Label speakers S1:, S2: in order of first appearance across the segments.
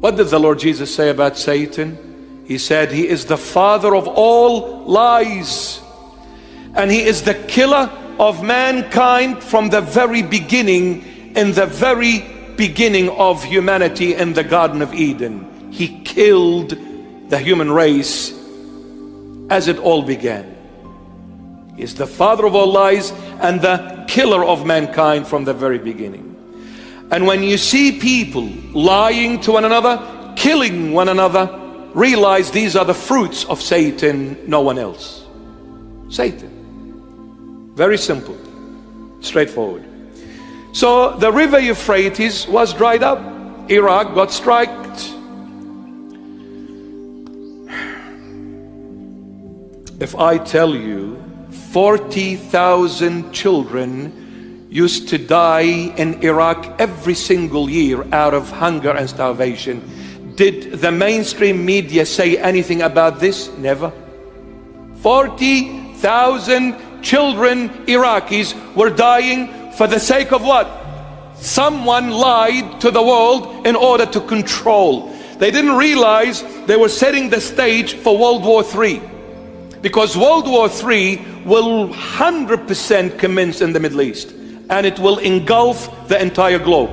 S1: What did the Lord Jesus say about Satan? He said he is the father of all lies, and he is the killer of mankind from the very beginning, in the very beginning of humanity in the Garden of Eden. He killed the human race as it all began. He is the father of all lies and the killer of mankind from the very beginning. And when you see people lying to one another, killing one another, realize these are the fruits of Satan, no one else. Satan. Very simple, straightforward. So the river Euphrates was dried up. Iraq got striked. If I tell you 40,000 children used to die in Iraq every single year out of hunger and starvation, did the mainstream media say anything about this? Never. 40,000 children, Iraqis, were dying for the sake of what? Someone lied to the world in order to control. They didn't realize they were setting the stage for World War III. Because World War III will 100% commence in the Middle East. And it will engulf the entire globe.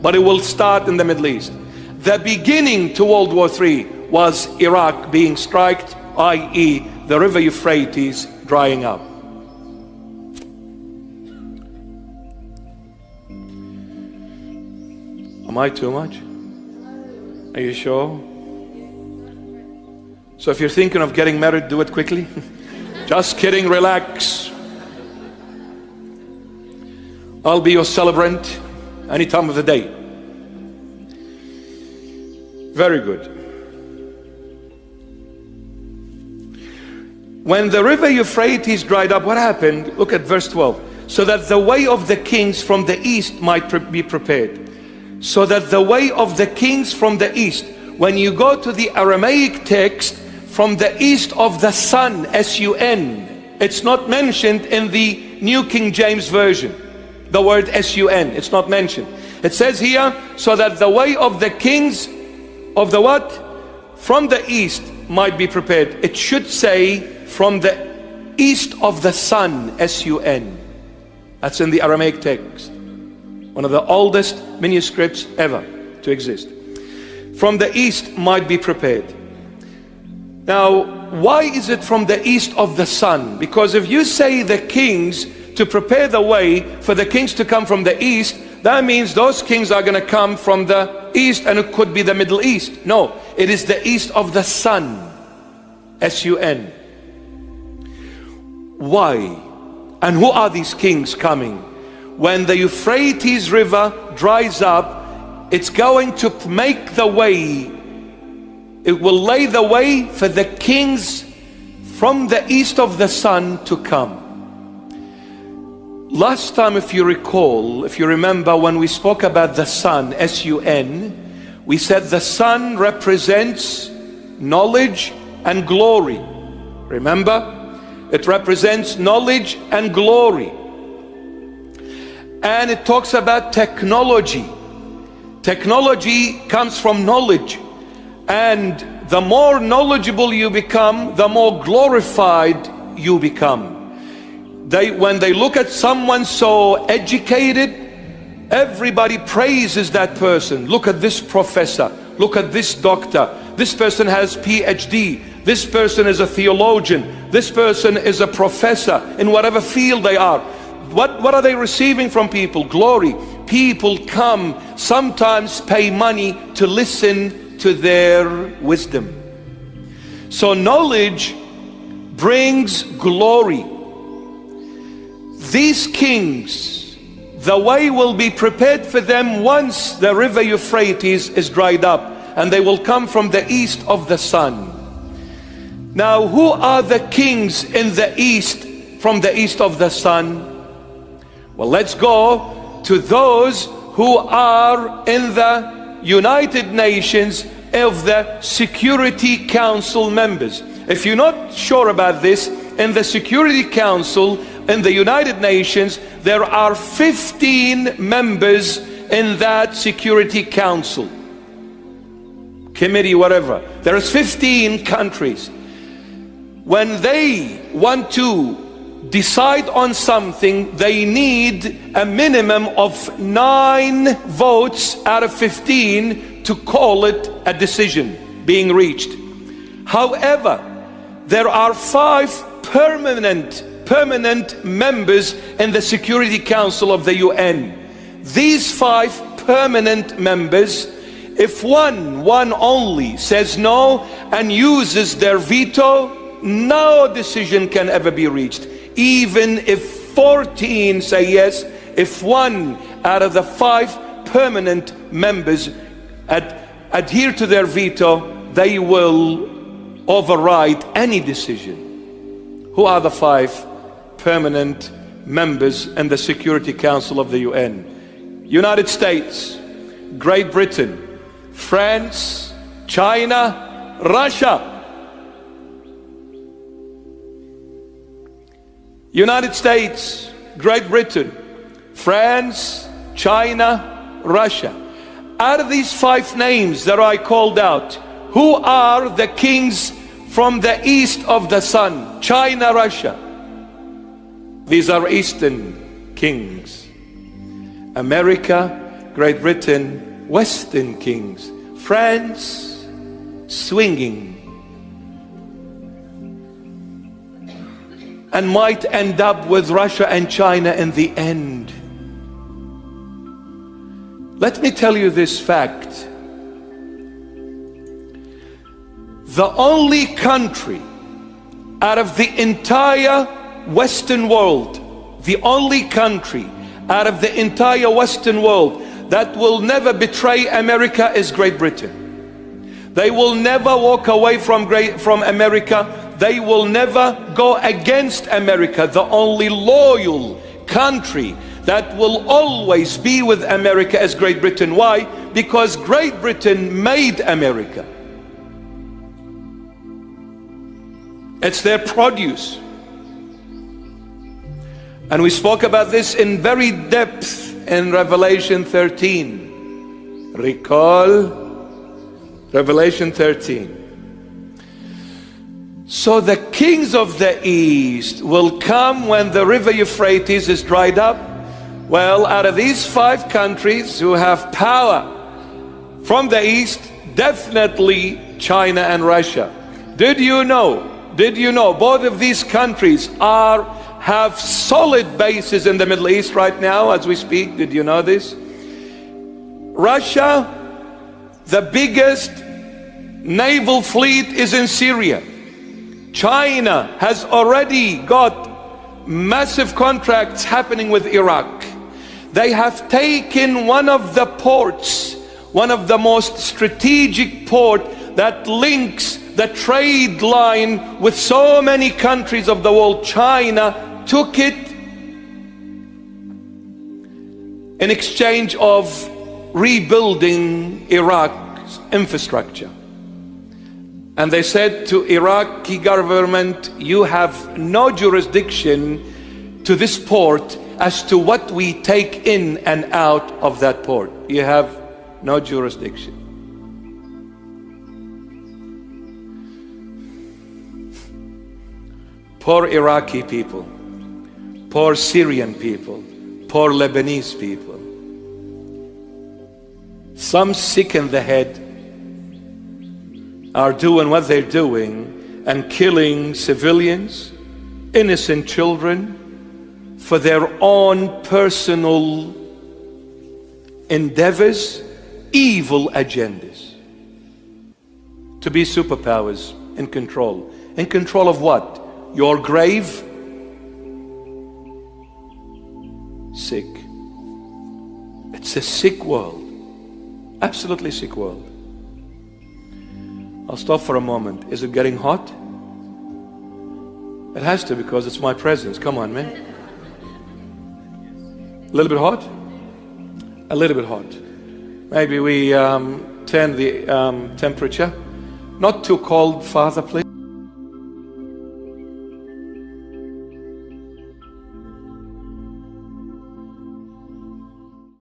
S1: But it will start in the Middle East. The beginning to World War III was Iraq being struck, i.e. the river Euphrates drying up. Am I too much? Are you sure? So if you're thinking of getting married, do it quickly. Just kidding, relax. I'll be your celebrant any time of the day. Very good. When the river Euphrates dried up, what happened? Look at verse 12. So that the way of the kings from the east might be prepared. So that the way of the kings from the east. When you go to the Aramaic text, from the east of the sun, S-U-N. It's not mentioned in the New King James Version. The word S-U-N, it's not mentioned. It says here, so that the way of the kings of the what? From the east might be prepared. It should say from the east of the sun, S-U-N. That's in the Aramaic text. One of the oldest manuscripts ever to exist. From the east might be prepared. Now, why is it from the east of the sun? Because if you say the kings to prepare the way for the kings to come from the east, that means those kings are going to come from the east, and it could be the Middle East. No, it is the east of the sun, S-U-N. Why? And who are these kings coming? When the Euphrates River dries up, it's going to make the way. It will lay the way for the kings from the east of the sun to come. Last time, if you recall, if you remember, when we spoke about the sun, S-U-N, we said the sun represents knowledge and glory. Remember? It represents knowledge and glory. And it talks about technology. Technology comes from knowledge. And the more knowledgeable you become, the more glorified you become. When they look at someone so educated, everybody praises that person. Look at this professor. Look at this doctor. This person has PhD. This person is a theologian. This person is a professor in whatever field they are. What are they receiving from people? Glory. People come, sometimes pay money to listen to their wisdom. So knowledge brings glory. These kings, the way will be prepared for them once the river Euphrates is dried up, and they will come from the east of the sun. Now, who are the kings in the east, from the east of the sun? Well, let's go to those who are in the United Nations of the Security Council members. If you're not sure about this, in the Security Council in the United Nations, there are 15 members in that Security Council. committee, whatever. There's 15 countries. When they want to decide on something, they need a minimum of 9 votes out of 15 to call it a decision being reached. However, there are 5 permanent members in the Security Council of the UN. These 5 permanent members, if one only says no and uses their veto, no decision can ever be reached. Even if 14 say yes, if 1 out of the 5 permanent members adhere to their veto, they will override any decision. Who are the 5 permanent members in the Security Council of the UN? United States, Great Britain, France, China, Russia. United States, Great Britain, France, China, Russia. Out of these 5 names that I called out, who are the kings from the east of the sun? China, Russia. These are Eastern kings. America, Great Britain, Western kings. France, swinging. And might end up with Russia and China in the end. Let me tell you this fact. The only country out of the entire Western world, the only country out of the entire Western world that will never betray America is Great Britain. They will never walk away from America. They will never go against America. The only loyal country that will always be with America is Great Britain. Why? Because Great Britain made America. It's their produce. And we spoke about this in very depth in Revelation 13. Recall Revelation 13. So the kings of the east will come when the river Euphrates is dried up. Well, out of these 5 countries who have power from the east, definitely China and Russia. Did you know both of these countries have solid bases in the Middle East right now as we speak? Did you know this? Russia, the biggest naval fleet is in Syria. China has already got massive contracts happening with Iraq. They have taken one of the ports, one of the most strategic port that links the trade line with so many countries of the world. China took it in exchange of rebuilding Iraq's infrastructure. And they said to Iraqi government, you have no jurisdiction to this port as to what we take in and out of that port. You have no jurisdiction. Poor Iraqi people, poor Syrian people, poor Lebanese people. Some sick in the head are doing what they're doing and killing civilians, innocent children, for their own personal endeavors, evil agendas. To be superpowers in control. In control of what? Your grave? Sick. It's a sick world. Absolutely sick world. I'll stop for a moment. Is it getting hot? It has to, because it's my presence. Come on, man. A little bit hot? A little bit hot. Maybe we turn the temperature. Not too cold, Father, please.